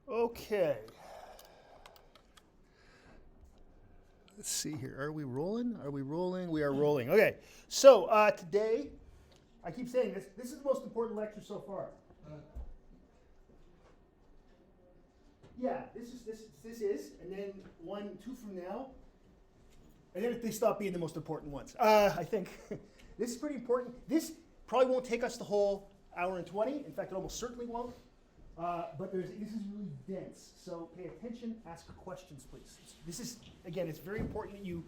Okay. Let's see here. Are we rolling? Are we rolling? We are rolling. Okay. So today, I keep saying this. This is the most important lecture so far. Yeah, this is, and then 1, 2 from now, and then they stop being the most important ones. I think this is pretty important. This probably won't take us the whole hour and 20. In fact, it almost certainly won't. But this is really dense, so pay attention, ask questions, please. This is, again, it's very important that you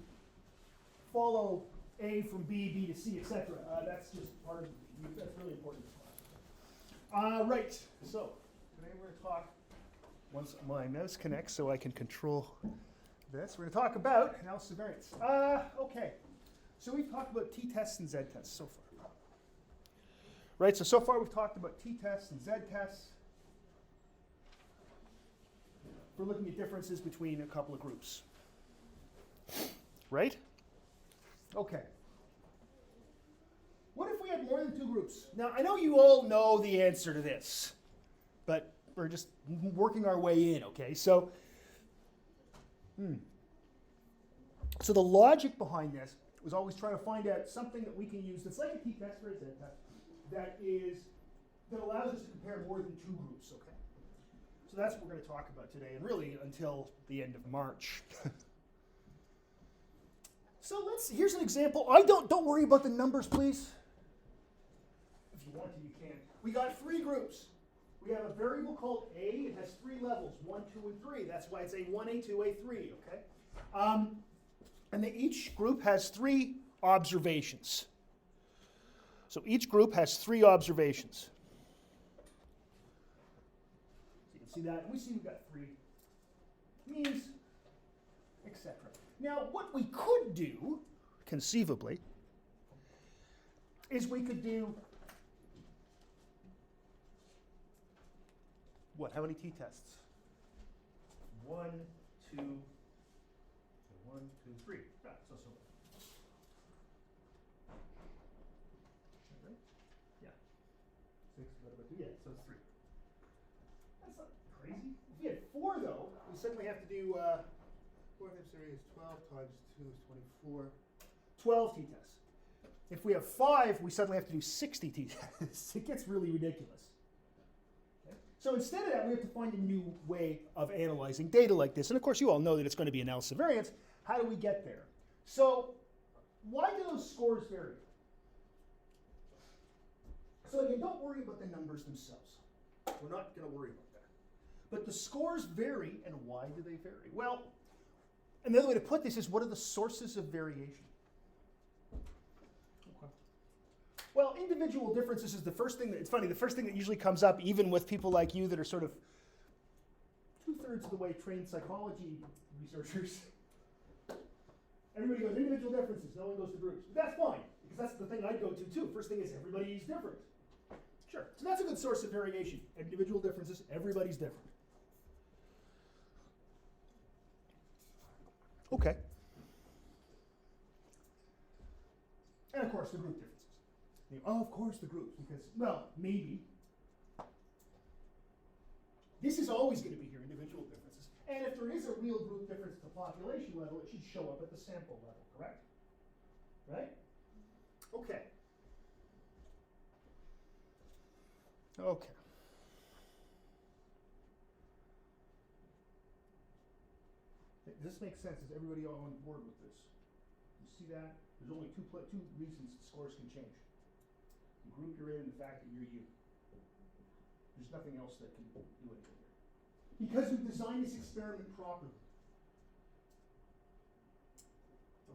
follow A from B, B to C, etc. That's just part of, that's really important. Right, so today we're going to talk, once my mouse connects so I can control this, we're going to talk about analysis of variance. Okay, so we've talked about t-tests and z-tests so far. Right, so far we've talked about t-tests and z-tests. We're looking at differences between a couple of groups. Right? Okay. What if we had more than 2 groups? Now, I know you all know the answer to this, but we're just working our way in, okay? So the logic behind this was always trying to find out something that we can use that's like a t-test or a z-test that allows us to compare more than 2 groups, okay? So that's what we're going to talk about today, and really until the end of March. So here's an example. Don't worry about the numbers, please. If you want to, you can. We got 3 groups. We have a variable called A. It has 3 levels, 1, 2, and 3. That's why it's A1, A2, A3, okay? And each group has 3 observations. So each group has 3 observations. See that? We see we've got 3 means, etc. Now, what we could do, conceivably, is we could do what? How many t-tests? 1, 2, 1, 2, 3. Ah, so. Right? Yeah. 6 divided by 2. Yeah, so it's 3. That's not crazy. If we had 4, though, we suddenly have to do 4 times 3 is 12 times 2 is 24. 12 t-tests. If we have 5, we suddenly have to do 60 t-tests. It gets really ridiculous. Okay? So instead of that, we have to find a new way of analyzing data like this. And of course, you all know that it's going to be analysis of variance. How do we get there? So why do those scores vary? So again, don't worry about the numbers themselves. We're not going to worry about that. But the scores vary, and why do they vary? Well, another way to put this is, what are the sources of variation? Okay. Well, individual differences is the first thing it's funny, the first thing that usually comes up, even with people like you that are sort of 2/3 of the way trained psychology researchers. Everybody goes, individual differences, no one goes to groups. But that's fine, because that's the thing I'd go to too. First thing is, everybody's different. Sure, so that's a good source of variation. Individual differences, everybody's different. Okay. And of course, the group differences. Oh, of course, the groups, because, well, maybe. This is always going to be here, individual differences. And if there is a real group difference at the population level, it should show up at the sample level, correct? Right? Okay. Okay. Does this make sense? Is everybody all on board with this? You see that? There's only two reasons scores can change. The group you're in and the fact that you're you. There's nothing else that can do anything here. Because we've designed this experiment properly.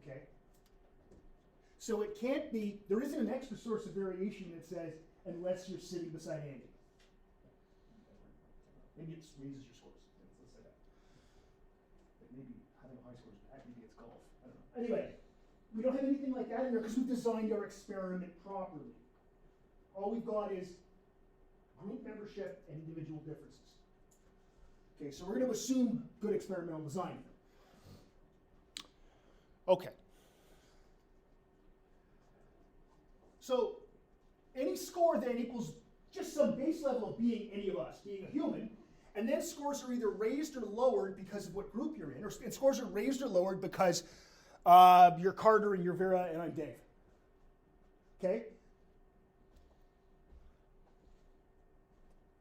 Okay? So it can't be, there isn't an extra source of variation that says, unless you're sitting beside Andy. Maybe it raises your scores. Let's say that. But maybe having high scores, maybe it's golf. I don't know. Anyway, we don't have anything like that in there because we've designed our experiment properly. All we've got is group membership and individual differences. Okay, so we're going to assume good experimental design. Okay. So any score then equals just some base level of being any of us, being a human, And then scores are either raised or lowered because of what group you're in, and scores are raised or lowered because you're Carter and you're Vera and I'm Dave. Okay?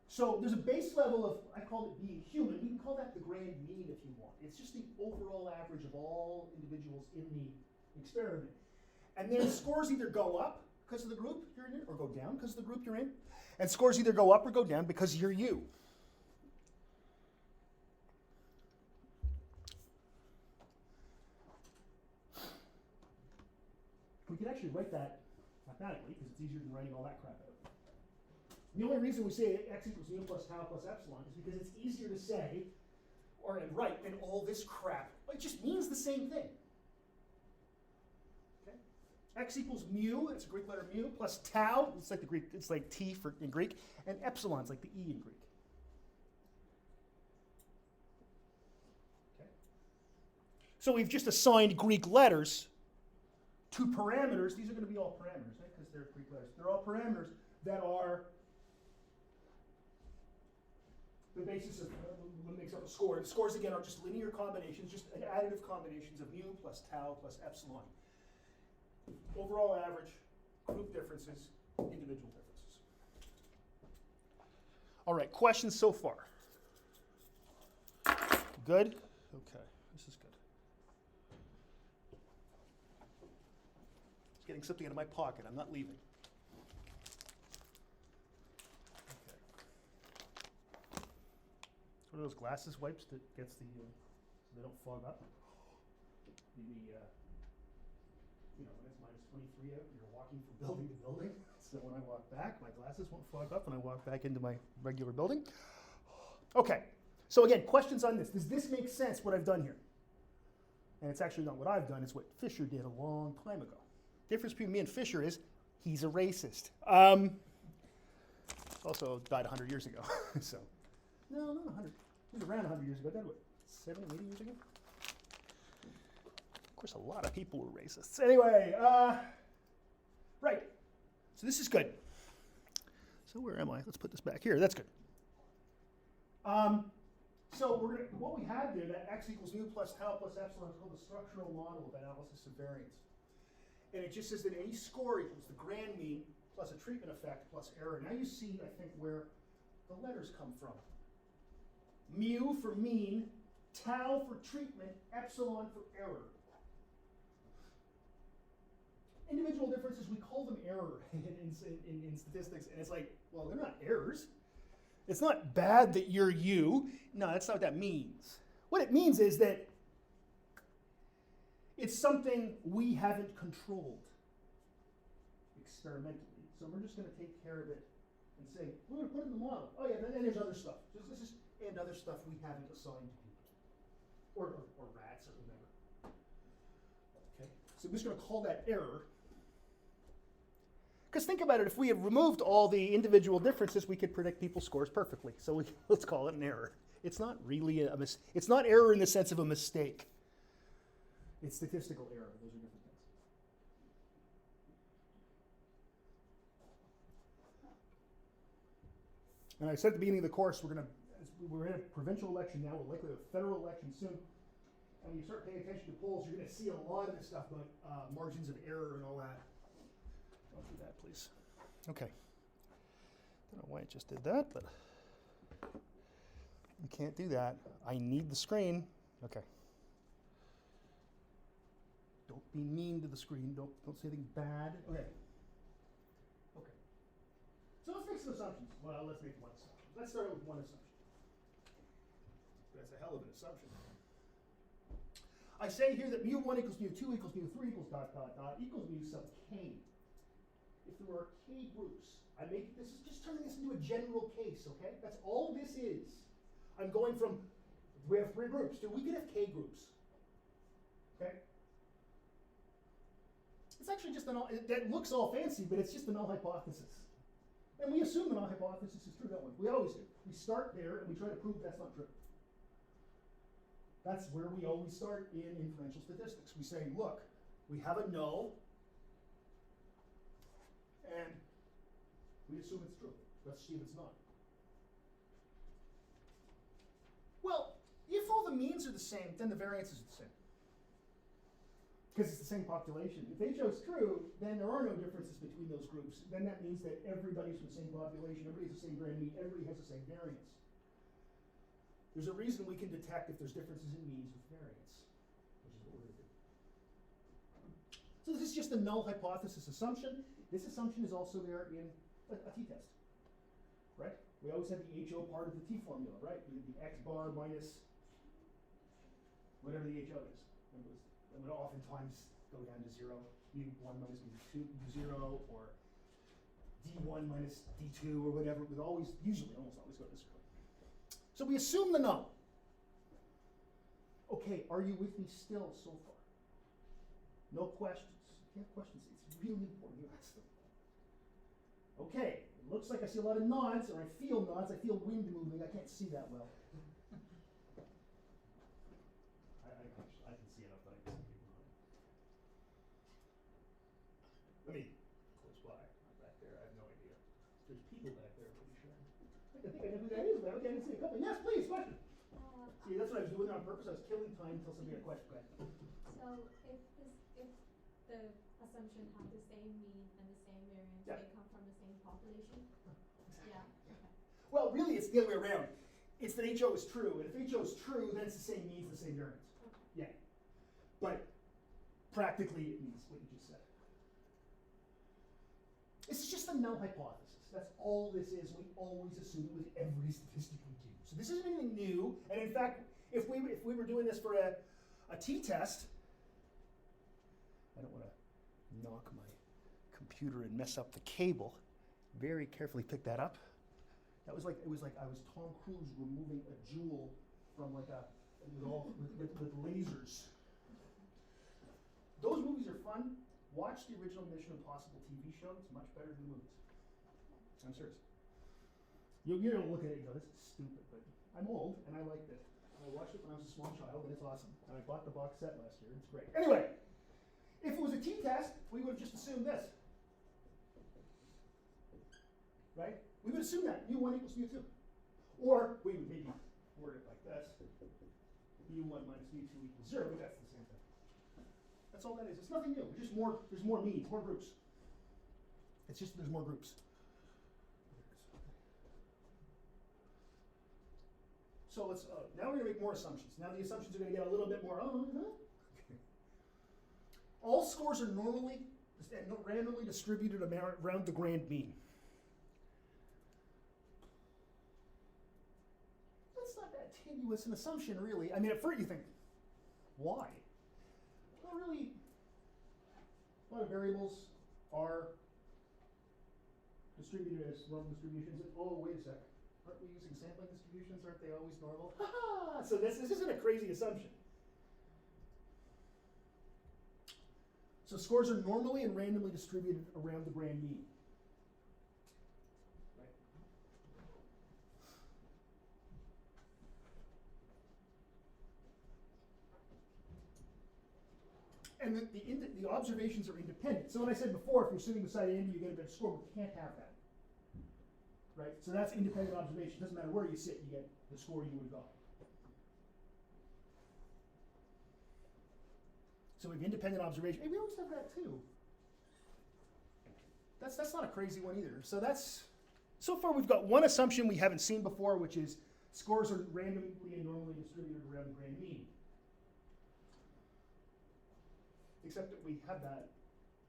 So there's a base level of, I call it being human. We can call that the grand mean if you want. It's just the overall average of all individuals in the experiment. And then scores either go up because of the group you're in, or go down because of the group you're in. And scores either go up or go down because you're you. We can actually write that mathematically because it's easier than writing all that crap out. The only reason we say x equals mu plus tau plus epsilon is because it's easier to say or write than all this crap. It just means the same thing. Okay? X equals mu, that's a Greek letter mu, plus tau, it's like the Greek, it's like T in Greek, and epsilon is like the E in Greek. Okay? So we've just assigned Greek letters to parameters. These are going to be all parameters, right? Because they're Greek letters. They're all parameters that are the basis of what makes up a score. The scores, again, are just linear combinations, just additive combinations of mu plus tau plus epsilon. Overall average, group differences, individual differences. All right, questions so far? Good? Okay, this is good. Just getting something out of my pocket. I'm not leaving. One of those glasses wipes that gets the, so they don't fog up. Maybe, when it's -23 out, you're walking from building to building. So when I walk back, my glasses won't fog up and I walk back into my regular building. Okay, so again, questions on this. Does this make sense, what I've done here? And it's actually not what I've done, it's what Fisher did a long time ago. Difference between me and Fisher is he's a racist. Also died 100 years ago, so. No, not 100. He was around 100 years ago. Died what, 70, 80 years ago? Of course, a lot of people were racists. Anyway, right. So this is good. So where am I? Let's put this back here. That's good. So we're gonna, what we have there, that x equals mu plus tau plus epsilon, is called the structural model of analysis of variance. And it just says that any score equals the grand mean plus a treatment effect plus error. Now you see, I think, where the letters come from. Mu for mean, tau for treatment, epsilon for error. Individual differences, we call them error in statistics, and it's like, well, they're not errors. It's not bad that you're you. No, that's not what that means. What it means is that it's something we haven't controlled experimentally. So we're just going to take care of it and say, we're going to put it in the model. Oh yeah, and there's other stuff. This is and other stuff we haven't assigned to people. Or rats or whatever. Okay, so I'm just going to call that error. Because think about it, if we had removed all the individual differences, we could predict people's scores perfectly. So let's call it an error. It's not really it's not error in the sense of a mistake. It's statistical error. Those are different things. And I said at the beginning of the course, we're in a provincial election now. We're likely to have a federal election soon. And when you start paying attention to polls, you're going to see a lot of this stuff about margins of error and all that. Don't do that, please. Okay. Don't know why it just did that, but you can't do that. I need the screen. Okay. Don't be mean to the screen. Don't say anything bad. Okay. Okay. So let's make some assumptions. Well, let's make one assumption. Let's start with one assumption. That's a hell of an assumption. I say here that mu1 equals mu2 equals mu3 equals ... equals mu sub k. If there are k groups, this is just turning this into a general case, okay? That's all this is. I'm going from, we have 3 groups, we could have k groups, okay? It's actually just that looks all fancy, but it's just a null hypothesis. And we assume the null hypothesis is true, don't we? We always do. We start there and we try to prove that's not true. That's where we always start in inferential statistics. We say, look, we have a null, and we assume it's true. Let's see if it's not. means are the same, then the variances are the same. Because it's the same population. If HO is true, then there are no differences between those groups. Then that means that everybody's from the same population, everybody has the same grand mean, everybody has the same variance. There's a reason we can detect if there's differences in means with variance, which is what we're going to do. So this is just a null hypothesis assumption. This assumption is also there in a t-test, right? We always have the HO part of the t formula, right? We have the x bar minus whatever the HO is. It would oftentimes go down to 0, mu1 minus mu0, or d1 minus d2, or whatever. It would always, usually, almost always go to 0. So we assume the null. Okay, are you with me still so far? No questions. If you have questions, it's really important you ask them. Okay, it looks like I see a lot of nods, or I feel nods. I feel wind moving. I can't see that well. I can see enough that I can see people nodding. Let me close by. I'm back there. I have no idea. There's people back there, I'm pretty sure. I think I know who that is, but okay, I can see a couple. Yes, please, question. See, that's what I was doing on purpose. I was killing time until somebody had a question. Go ahead. So if the assumption have the same mean and the same variance, Yeah. they come from the same population? Yeah. Okay. Well, really, it's the other way around. It's that HO is true, and if HO is true, then it's the same means, the same variance. Okay. Yeah. But practically, it means what you just said. This is just a null hypothesis. That's all this is. We always assume it with every statistic we do. So this isn't anything new. And in fact, if we were doing this for a t-test, I don't want to knock my computer and mess up the cable. Very carefully pick that up. It was like I was Tom Cruise removing a jewel from like with lasers. Those movies are fun. Watch the original Mission Impossible TV show. It's much better than the movies. I'm serious. You're gonna look at it and go, this is stupid, but I'm old and I liked it. I watched it when I was a small child and it's awesome. And I bought the box set last year. It's great. Anyway, if it was a t-test, we would have just assumed this. Right? We would assume that mu1 equals mu2. Or we would maybe word it like this. mu1 minus mu2 equals 0, but that's the same thing. That's all that is. It's nothing new. It's just more, there's more means, more groups. It's just there's more groups. So let's, now we're going to make more assumptions. Now the assumptions are going to get a little bit more, okay. All scores are normally, randomly distributed around the grand mean. That's not that tenuous an assumption, really. I mean, at first you think, why? Well, really, a lot of variables are distributed as normal distributions. Oh, wait a sec. Aren't we using sampling distributions? Aren't they always normal? So this isn't a crazy assumption. So scores are normally and randomly distributed around the grand mean. Right? And the observations are independent. So when I said before, if you're sitting beside Andy, you get a better score. We can't have that. Right? So that's independent observation. Doesn't matter where you sit, you get the score you would have got. So we have independent observation. Hey, we always have that too. That's not a crazy one either. So so far we've got one assumption we haven't seen before, which is scores are randomly and normally distributed around the grand mean. Except that we have that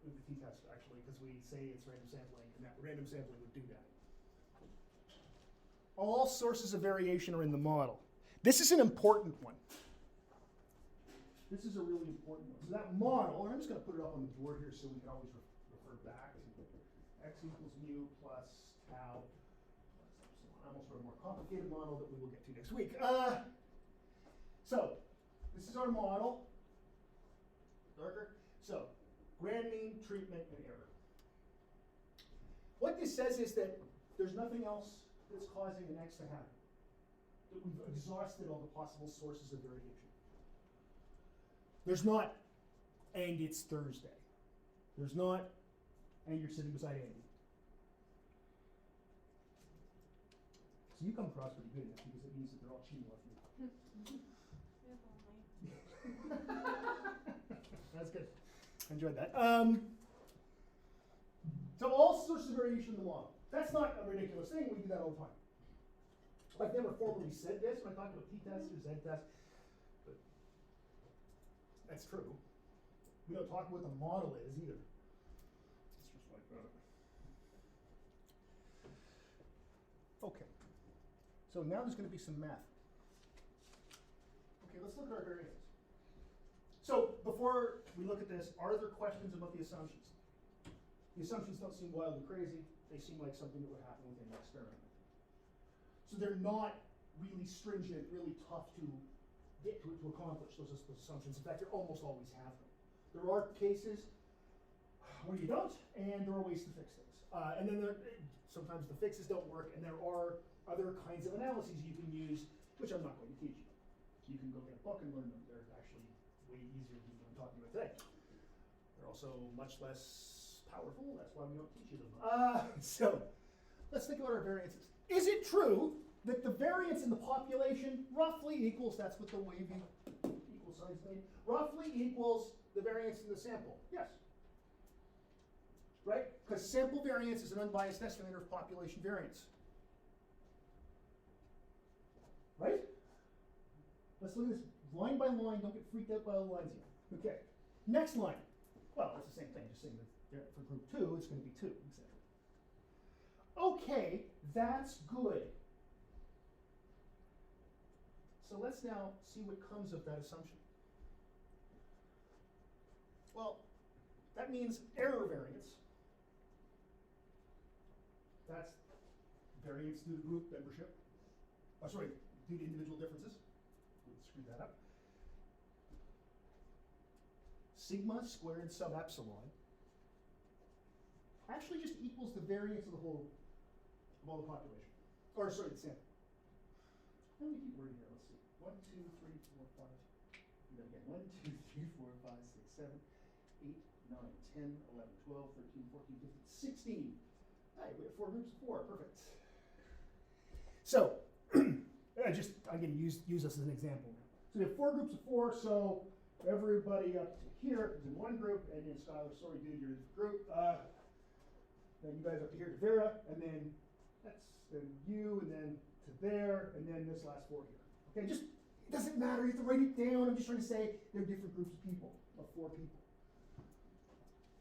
with the t-test actually, because we say it's random sampling, and that random sampling would do that. All sources of variation are in the model. This is an important one. This is a really important one. So that model, and I'm just going to put it up on the board here so we can always refer back to x equals mu plus tau. I almost wrote a more complicated model that we will get to next week. So this is our model. Darker. So grand mean, treatment, and error. What this says is that there's nothing else that's causing an x to happen. That we've exhausted all the possible sources of variation. There's not, and it's Thursday. There's not, and you're sitting beside Andy. So you come across pretty good in this because it means that they're all cheating off you. That's good. I enjoyed that. So all sorts of variation in the model. That's not a ridiculous thing. We do that all the time. I've never formally said this when I talk about t-tests or z-tests, but that's true. We don't talk about what the model is either. It's just like that. Okay. So now there's going to be some math. Okay, let's look at our variances. So before we look at this, are there questions about the assumptions? The assumptions don't seem wildly crazy. They seem like something that would happen within an experiment. So they're not really stringent, really tough to get to accomplish, those assumptions. In fact, you almost always have them. There are cases where you don't, and there are ways to fix things. And then sometimes the fixes don't work, and there are other kinds of analyses you can use, which I'm not going to teach you. You can go get a book and learn them. They're actually way easier than what I'm talking about today. They're also much less powerful. That's why we don't teach you them. So let's think about our variances. Is it true that the variance in the population roughly equals, that's what the wavy equal signs mean, roughly equals the variance in the sample? Yes. Right? Because sample variance is an unbiased estimator of population variance. Right? Let's look at this line by line. Don't get freaked out by all the lines here. Okay. Next line. Well, it's the same thing. Just saying that for group 2, it's going to be 2, etc. Okay, that's good. So let's now see what comes of that assumption. Well, that means error variance. That's variance due to group membership. Oh, sorry, due to individual differences. We'll screw that up. Sigma squared sub epsilon actually just equals the variance of the whole, of all the population. Or sorry, the sample. How many people are in here? Let's see. 1, 2, 3, 4, 5. Do that again. 1, 2, 3, 4, 5, 6, 7, 8, 9, 10, 11, 12, 13, 14, 15, 16. Hey, we have 4 groups of 4. Perfect. So, I'm going to use this as an example now. So we have 4 groups of 4, so everybody up to here is in one group, and then Skylar, sorry dude, you're in this group. Then you guys up to here to Vera, and then that's then you, and then to there, and then this last 4 here. Okay, just, it doesn't matter, you have to write it down. I'm just trying to say they're different groups of people, of 4 people.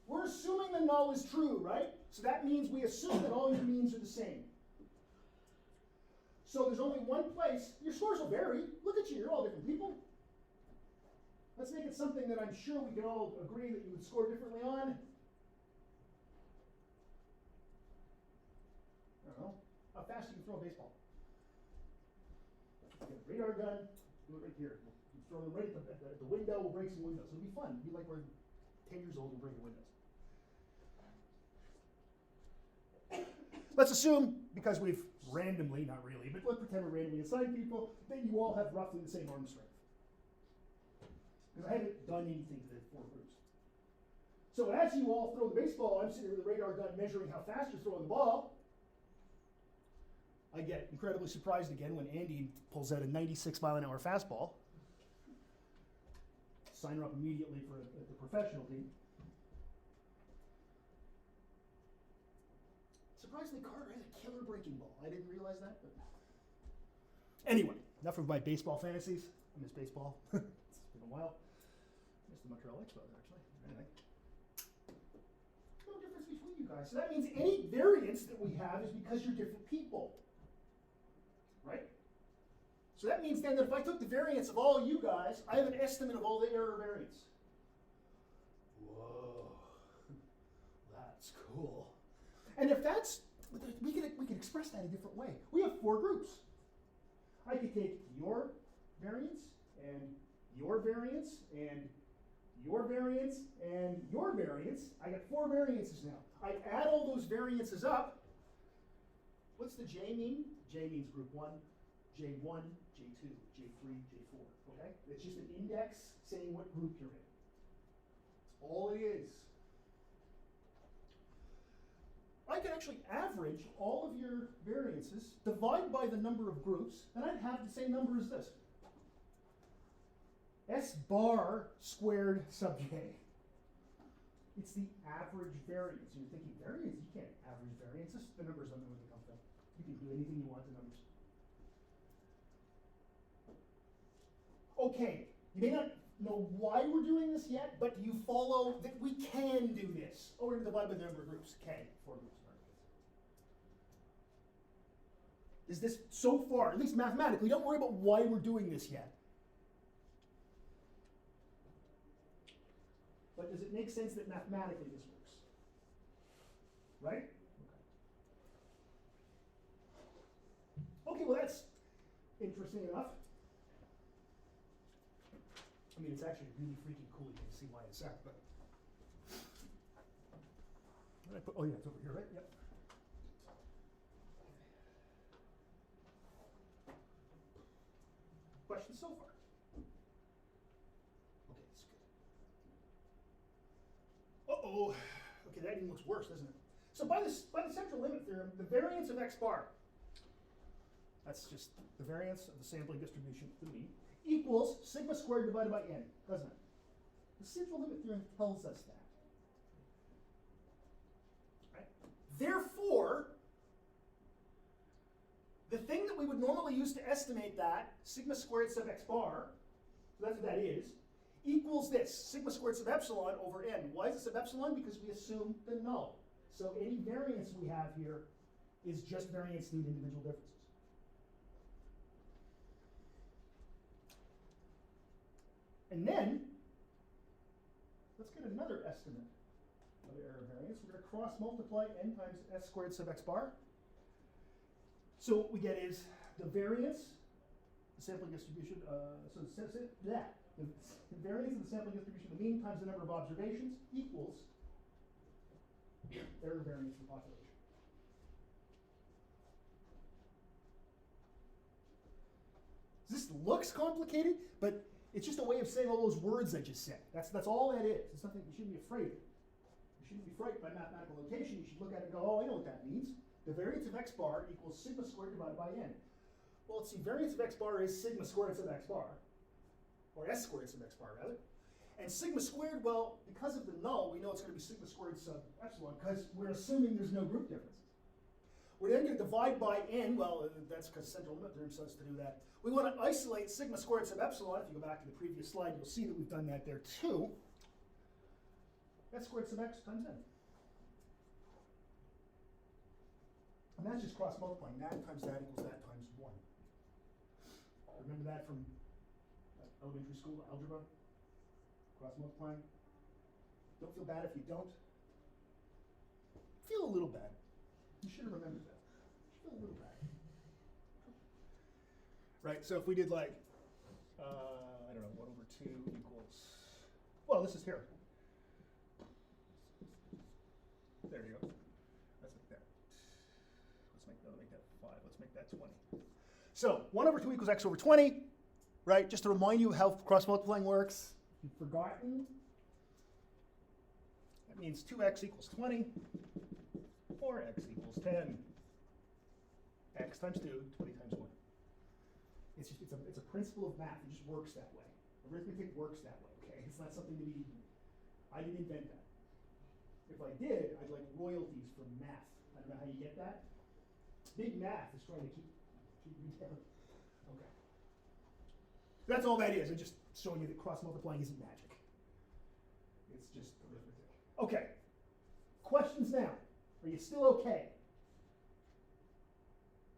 We're assuming the null is true, right? So that means we assume that all your means are the same. So there's only one place, your scores will vary. Look at you, you're all different people. Let's make it something that I'm sure we can all agree that you would score differently on. I don't know, how fast you can throw a baseball. Get a radar gun, do it right here. You throw them right at the window, we'll break some windows. It'll be fun. It'll be like we're 10 years old and breaking windows. Let's assume, because we've randomly, not really, but let's pretend we're randomly assigned people, that you all have roughly the same arm strength. Because I haven't done anything to the 4 groups. So as you all throw the baseball, I'm sitting with a radar gun measuring how fast you're throwing the ball. I get incredibly surprised again when Andy pulls out a 96-mile-an-hour fastball. Sign her up immediately for the professional team. Surprisingly, Carter has a killer breaking ball. I didn't realize that, but anyway, enough of my baseball fantasies. I miss baseball. It's been a while. I missed the Montreal Expos, actually. Anyway. No difference between you guys. So that means any variance that we have is because you're different people. Right? So that means then that if I took the variance of all you guys, I have an estimate of all the error variance. Whoa. That's cool. And if that's, we can express that a different way. We have 4 groups. I could take your variance, and your variance, and your variance, and your variance. I got 4 variances now. I add all those variances up. What's the J mean? J means group 1, J1, J2, J3, J4. Okay? It's just an index saying what group you're in. That's all it is. I could actually average all of your variances, divide by the number of groups, and I'd have the same number as this. S bar squared sub j. It's the average variance. You're thinking variance? You can't average variance. The numbers don't know where they come from. You can do anything you want to numbers. Okay, you may not know why we're doing this yet, but you follow that we can do this. Oh, we're going to divide by the number of groups. K, 4 groups. Is this so far, at least mathematically, don't worry about why we're doing this yet. But does it make sense that mathematically this works? Right? Okay, well that's interesting enough. I mean, it's actually really freaking cool. You can see why it's that, but. What did I put? Oh, yeah, it's over here, right? Yep. Questions so far? Okay, that's good. Uh-oh. Okay, that even looks worse, doesn't it? So by the central limit theorem, the variance of x bar, that's just the variance of the sampling distribution, the mean, equals sigma squared divided by n, doesn't it? The central limit theorem tells us that. Right? Therefore, the thing that we would normally use to estimate that, sigma squared sub x bar, so that's what that is, equals this, sigma squared sub epsilon over n. Why is it sub epsilon? Because we assume the null. So any variance we have here is just variance through the individual differences. And then, let's get another estimate of the error variance. We're going to cross multiply n times s squared sub x bar. So what we get is the variance, the sampling distribution, the variance of the sampling distribution, the mean times the number of observations equals error variance of the population. This looks complicated, but it's just a way of saying all those words I just said. That's all that is. It's nothing you shouldn't be afraid of. You shouldn't be frightened by mathematical notation. You should look at it and go, oh, I know what that means. The variance of x bar equals sigma squared divided by n. Well, let's see, variance of x bar is sigma squared sub x bar, or s squared sub x bar, rather. And sigma squared, well, because of the null, we know it's going to be sigma squared sub epsilon, because we're assuming there's no group differences. We're then going to divide by n, well, that's because central limit theorem says to do that. We want to isolate sigma squared sub epsilon. If you go back to the previous slide, you'll see that we've done that there too. S squared sub x times n. And that's just cross multiplying. That times that equals that times 1. Remember that from elementary school algebra? Cross multiplying. Don't feel bad if you don't. Feel a little bad. You should have remembered that. Feel a little bad. Right, so if we did like, I don't know, 1 over 2 equals, well, this is here. There you go. Let's make that. Let's make that 5. Let's make that 20. So 1 over 2 equals x over 20, right? Just to remind you how cross multiplying works. If you've forgotten, that means 2x equals 20, or x equals 10. X times 2, 20 times 1. It's a principle of math. It just works that way. Arithmetic works that way, okay? It's not something to be, I didn't invent that. If I did, I'd like royalties from math. I don't know how you get that. Big math is trying to keep you down. Okay. That's all that is. I'm just showing you that cross multiplying isn't magic. It's just arithmetic. Okay. Questions now. Are you still okay?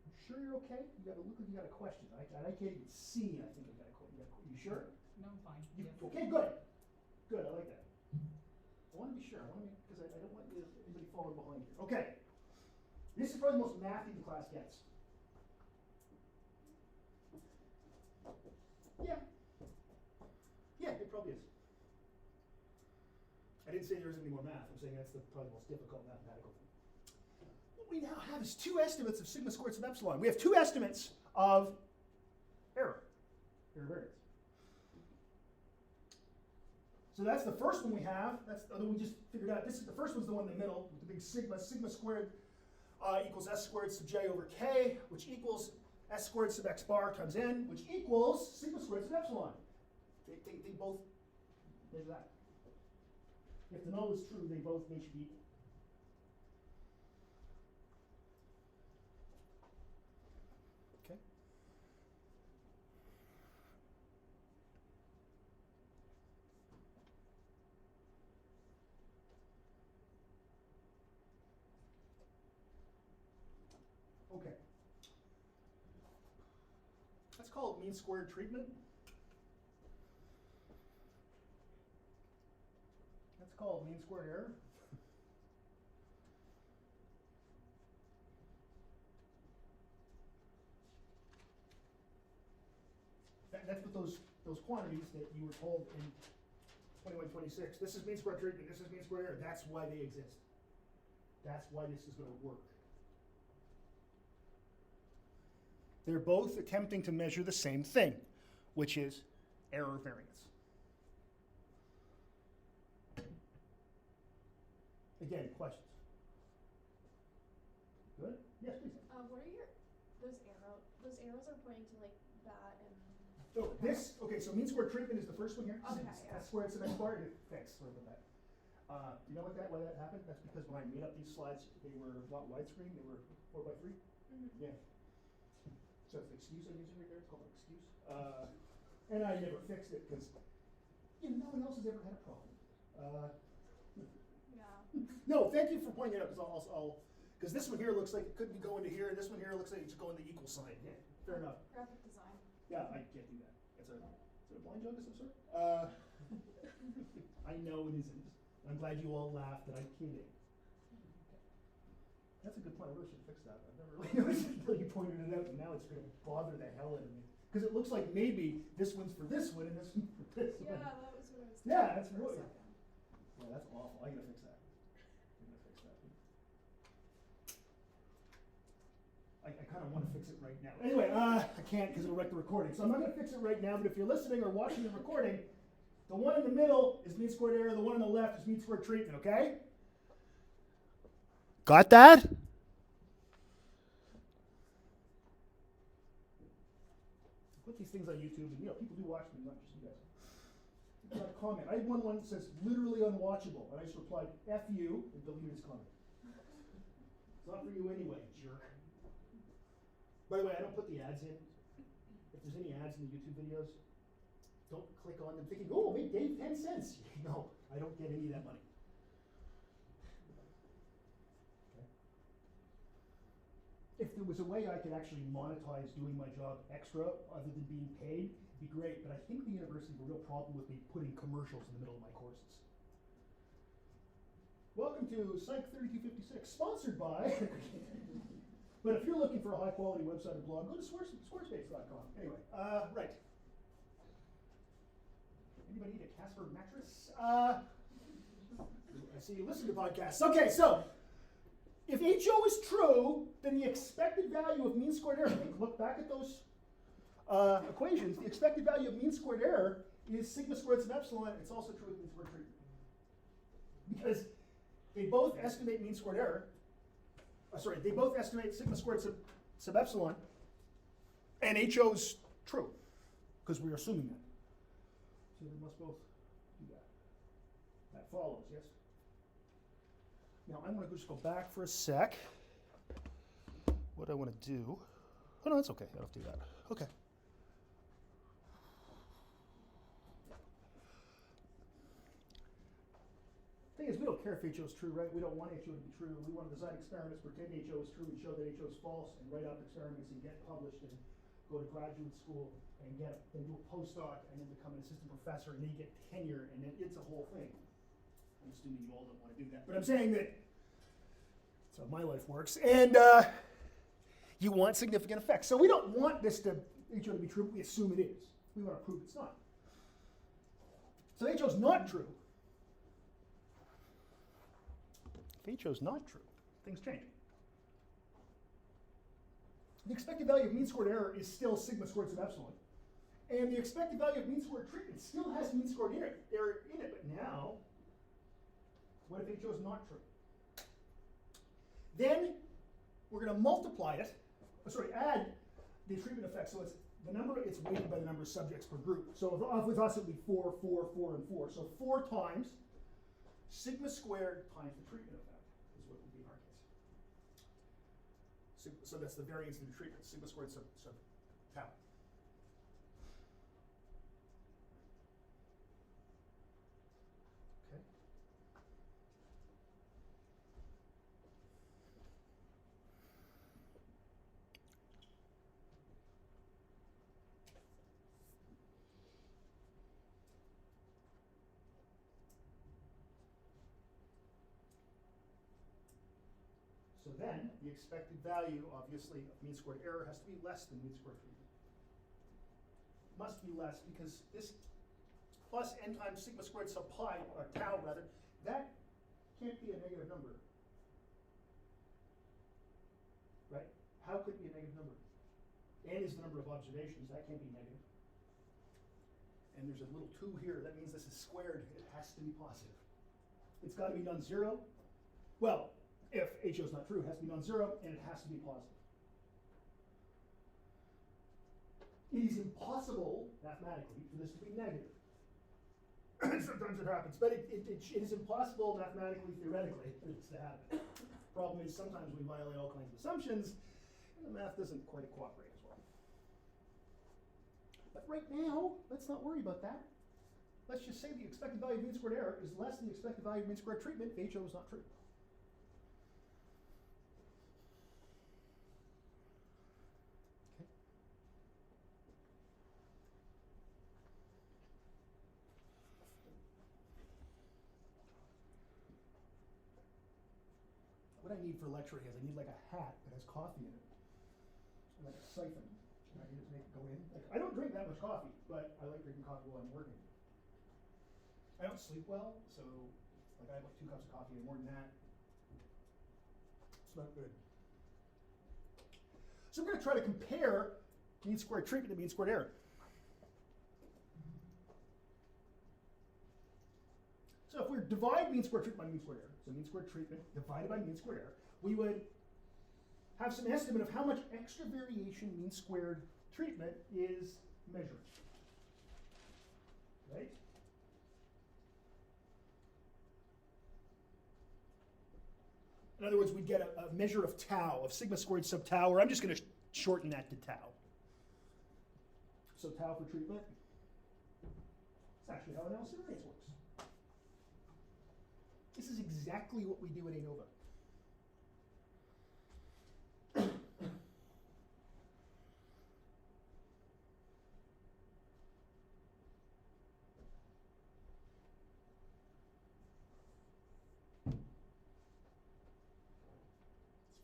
You sure you're okay? You got to look like you got a question. I can't even see. I think I got a question. You sure? No, I'm fine. You, Yes. Okay, good. Good. I like that. I want to be sure. I want to because I don't want anybody falling behind here. Okay. This is probably the most mathy the class gets. Yeah. Yeah, it probably is. I didn't say there isn't any more math. I'm saying that's probably the most difficult mathematical thing. What we now have is 2 estimates of sigma squared sub epsilon. We have 2 estimates of error variance. So that's the first one we have. That's the one we just figured out. This is the first one's the one in the middle with the big sigma. Sigma squared equals s squared sub j over k, which equals s squared sub x bar times n, which equals sigma squared sub epsilon. They both measure that. If the null is true, they should be equal. Okay. Okay. That's called mean squared treatment. That's called mean squared error. That's what those quantities that you were told in 2126. This is mean squared treatment, this is mean squared error. That's why they exist. That's why this is going to work. They're both attempting to measure the same thing, which is error variance. Again, questions? Good? Yes, please. What are those arrows? Those arrows are pointing to like that and. Oh, okay, so mean squared treatment is the first one here. Okay, That's squared, so that's squared. Thanks, sorry about that. Do you know why that happened? That's because when I made up these slides, they were not widescreen, they were 4x3. Mm-hmm. Yeah. So it's the excuse I'm using right there, it's called an excuse. And I never fixed it because no one else has ever had a problem. Yeah. No, thank you for pointing it out because because this one here looks like it could be going to here, and this one here looks like it's going the equal sign. Yeah, fair enough. Graphic design. Yeah, I can't do that. Is it a blind joke of some sort? I know it isn't. I'm glad you all laughed that I'm kidding. That's a good point. I really should fix that. I've never really noticed it until you pointed it out, and now it's going to bother the hell out of me. Because it looks like maybe this one's for this one and this one's for this one. Yeah, that was what I was Yeah, that's for a really. second. Yeah, that's awful. I gotta fix that. I kind of want to fix it right now. Anyway, I can't because it'll wreck the recording. So I'm not going to fix it right now, but if you're listening or watching the recording, the one in the middle is mean squared error, the one on the left is mean squared treatment, okay? Got that? Put these things on YouTube, and people do watch them, not just you guys. You got a comment. I had one that says literally unwatchable, and I just replied, F you, and deleted his comment. It's not for you anyway, jerk. By the way, I don't put the ads in. If there's any ads in the YouTube videos, don't click on them thinking, oh, make Dave 10 cents. No, I don't get any of that money. Okay. If there was a way I could actually monetize doing my job extra other than being paid, it'd be great. But I think the university has a real problem with me putting commercials in the middle of my courses. Welcome to PSYC 3256, sponsored by... But if you're looking for a high-quality website or blog, go to squarespace.com. Anyway, right. Anybody need a Casper mattress? I see you listen to podcasts. Okay, so if HO is true, then the expected value of mean squared error, look back at those equations, the expected value of mean squared error is sigma squared sub epsilon. It's also true with mean squared treatment. Because they both estimate mean squared error. They both estimate sigma squared sub epsilon, and HO is true, because we're assuming that. So they must both do that. That follows, yes? Now I'm going to just go back for a sec. What I want to do... Oh, no, that's okay. I don't have to do that. Okay. Thing is, we don't care if HO is true, right? We don't want HO to be true. We want to design experiments, pretend HO is true, and show that HO is false, and write out experiments and get published, and go to graduate school, and do a postdoc, and then become an assistant professor, and then you get tenure, and then it's a whole thing. I'm assuming you all don't want to do that, but I'm saying that that's how my life works, and you want significant effects. So we don't want this HO to be true, but we assume it is. We want to prove it's not. So HO is not true. If HO is not true, things change. The expected value of mean squared error is still sigma squared sub epsilon. And the expected value of mean squared treatment still has mean squared error in it. But now, what if HO is not true? Then we're going to multiply it, add the treatment effect. So it's the number, it's weighted by the number of subjects per group. So if with us it would be 4, 4, 4, and 4. So 4 times sigma squared times the treatment effect is what would be in our case. So that's the variance in the treatment, sigma squared sub tau. Okay. So then, the expected value, obviously, of mean squared error has to be less than mean squared treatment. Must be less because this plus n times sigma squared sub pi, or tau rather, that can't be a negative number. Right? How could it be a negative number? N is the number of observations, that can't be negative. And there's a little 2 here, that means this is squared, it has to be positive. It's got to be non-zero. Well, if HO is not true, it has to be non-zero, and it has to be positive. It is impossible, mathematically, for this to be negative. Sometimes it happens, but it is impossible mathematically, theoretically, for this to happen. Problem is, sometimes we violate all kinds of assumptions, and the math doesn't quite cooperate as well. But right now, let's not worry about that. Let's just say the expected value of mean squared error is less than the expected value of mean squared treatment if HO is not true. What I need for lecturing is I need like a hat that has coffee in it, like a siphon. And I can just make it go in. Like, I don't drink that much coffee, but I like drinking coffee while I'm working. I don't sleep well, so like I have like 2 cups of coffee and more than that. It's not good. So we're going to try to compare mean squared treatment to mean squared error. So if we divide mean squared treatment by mean squared error, so mean squared treatment divided by mean squared error, we would have some estimate of how much extra variation mean squared treatment is measuring. Right? In other words, we'd get a measure of tau, of sigma squared sub tau, or I'm just going to shorten that to tau. So tau for treatment. It's actually how analysis variance works. This is exactly what we do at ANOVA. It's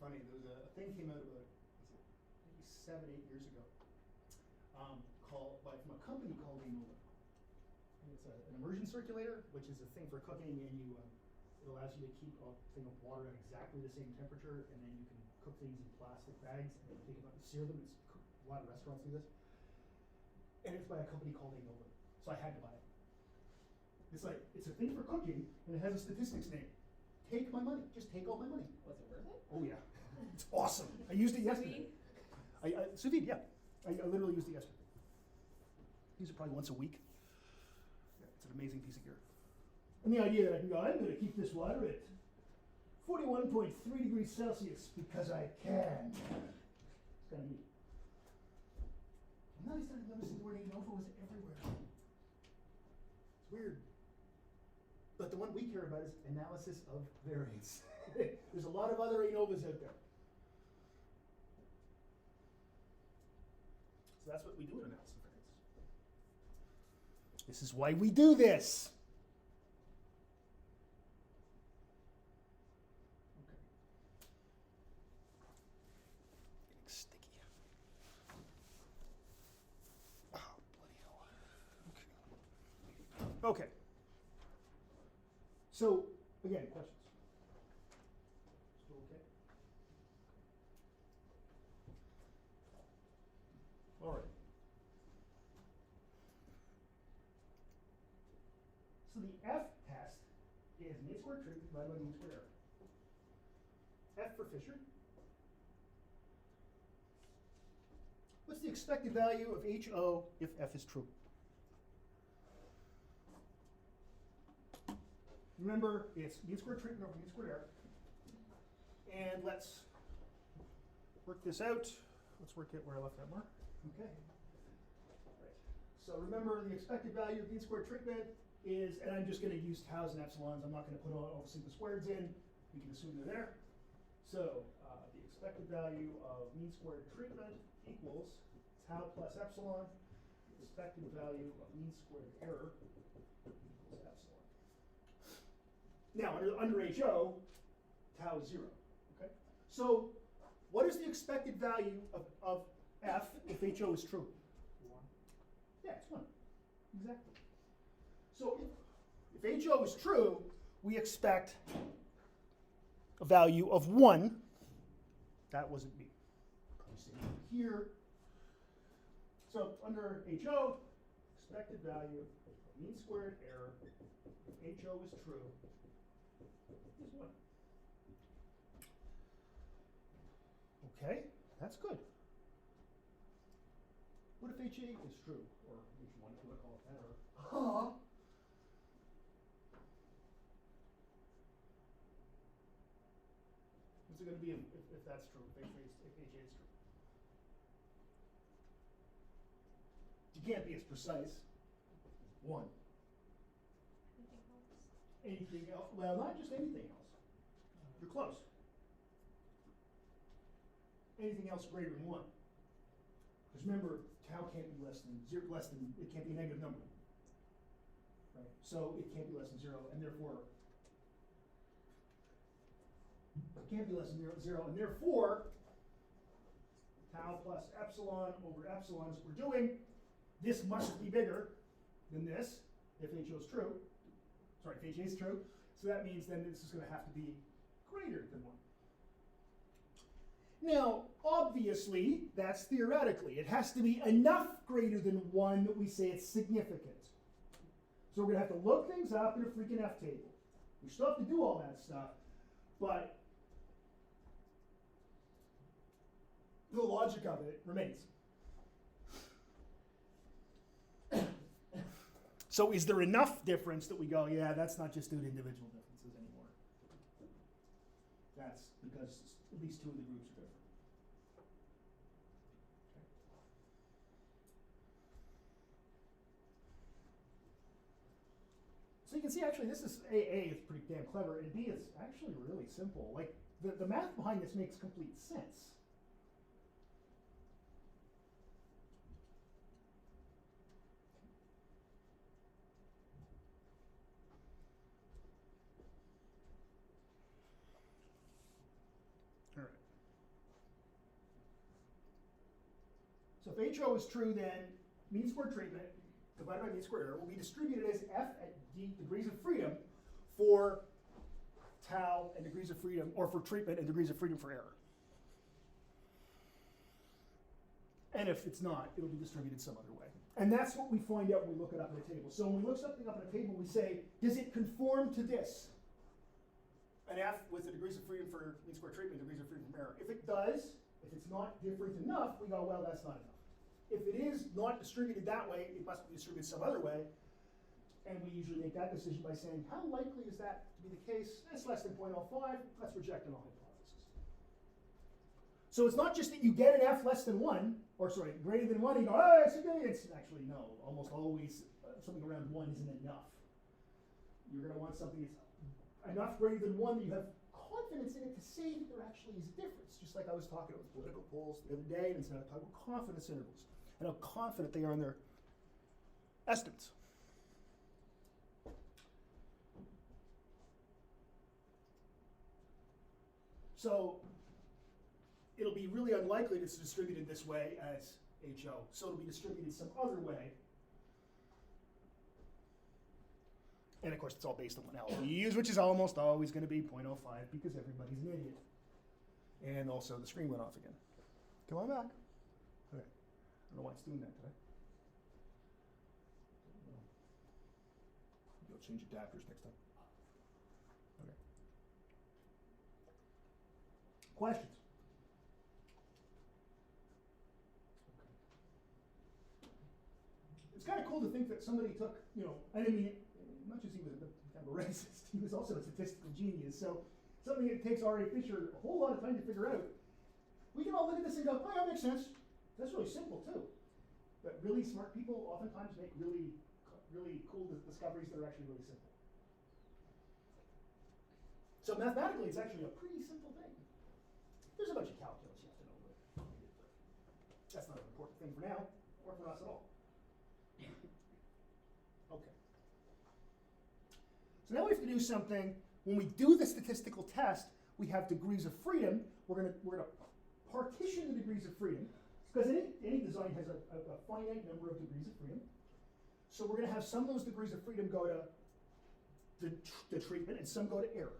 funny, there was a thing came out about, maybe 7, 8 years ago, from a company called ANOVA. And it's an immersion circulator, which is a thing for cooking, and it allows you to keep a thing of water at exactly the same temperature, and then you can cook things in plastic bags and take them out and sear them. A lot of restaurants do this. And it's by a company called ANOVA. So I had to buy it. It's a thing for cooking, and it has a statistics name. Take my money. Just take all my money. Was it worth it? Oh yeah. It's awesome. I used it yesterday. Sous vide, yeah. I literally used it yesterday. Use it probably once a week. Yeah, it's an amazing piece of gear. And the idea that I'm going to keep this water at 41.3 degrees Celsius because I can. It's kind of neat. And then I started noticing the word ANOVA was everywhere. It's weird. But the one we care about is analysis of variance. There's a lot of other ANOVAs out there. So that's what we do in analysis of variance. This is why we do this. Okay. So, again, questions? Still okay? All right. So the F test is mean squared truth divided by mean squared error. F for Fisher. What's the expected value of HO if F is true? Remember, it's mean squared treatment over mean squared error. And let's work this out. Let's work it where I left that mark. Okay. Right. So remember, the expected value of mean squared treatment is, and I'm just going to use taus and epsilons. I'm not going to put all the squareds in. We can assume they're there. So the expected value of mean squared treatment equals tau plus epsilon. The expected value of mean squared error equals epsilon. Now, under HO, tau is 0. Okay? So what is the expected value of F if HO is true? 1. Yeah, it's 1. Exactly. So if HO is true, we expect a value of 1. That wasn't me. Probably say it here. So under HO, expected value of mean squared error if HO is true is 1. Okay, that's good. What if H8 is true? Or H1 if you want to call it that, or what's it going to be if that's true, if H8 is true? You can't be as precise. 1. Anything else? Well, not just anything else. You're close. Anything else greater than 1. Because remember, tau can't be less than 0, it can't be a negative number. Right? So it can't be less than 0, and therefore, it can't be less than 0, and therefore, tau plus epsilon over epsilon is what we're doing. This must be bigger than this, if HO is true. Sorry, if HA is true. So that means then this is going to have to be greater than 1. Now, obviously, that's theoretically. It has to be enough greater than 1 that we say it's significant. So we're going to have to look things up in a freaking F table. We still have to do all that stuff, but the logic of it remains. So is there enough difference that we go, yeah, that's not just due to individual differences anymore. That's because at least 2 of the groups are different. Okay. So you can see actually this is AA is pretty damn clever, and B is actually really simple. Like the math behind this makes complete sense. So if HO is true, then mean squared treatment divided by mean squared error will be distributed as F at d degrees of freedom for tau and degrees of freedom, or for treatment and degrees of freedom for error. And if it's not, it'll be distributed some other way. And that's what we find out when we look it up in a table. So when we look something up in a table, we say, does it conform to this? An F with the degrees of freedom for mean squared treatment, degrees of freedom from error. If it does, if it's not different enough, we go, well, that's not enough. If it is not distributed that way, it must be distributed some other way. And we usually make that decision by saying, how likely is that to be the case? It's less than 0.05. Let's reject an all hypothesis. So it's not just that you get an F less than 1, or sorry, greater than 1, and you go, oh, it's significant. Actually, no. Almost always, something around 1 isn't enough. You're going to want something that's enough greater than 1 that you have confidence in it to say that there actually is a difference. Just like I was talking about political polls the other day, and instead of talking about confidence intervals and how confident they are in their estimates. So it'll be really unlikely that it's distributed this way as HO. So it'll be distributed some other way. And of course, it's all based on what alpha you use, which is almost always going to be 0.05 because everybody's an idiot. And also, the screen went off again. Come on back. Okay. I don't know why it's doing that today. Maybe I'll change adapters next time. Okay. Questions? Okay. It's kind of cool to think that somebody took, you know, I mean, as much as he was kind of a racist, he was also a statistical genius. So something that takes R.A. Fisher a whole lot of time to figure out, we can all look at this and go, oh, that makes sense. That's really simple too. But really smart people oftentimes make really cool discoveries that are actually really simple. So mathematically, it's actually a pretty simple thing. There's a bunch of calculus you have to know, but that's not an important thing for now, or for us at all. Okay. So now we have to do something. When we do the statistical test, we have degrees of freedom. We're gonna partition the degrees of freedom, because any design has a finite number of degrees of freedom. So we're gonna have some of those degrees of freedom go to the treatment, and some go to error.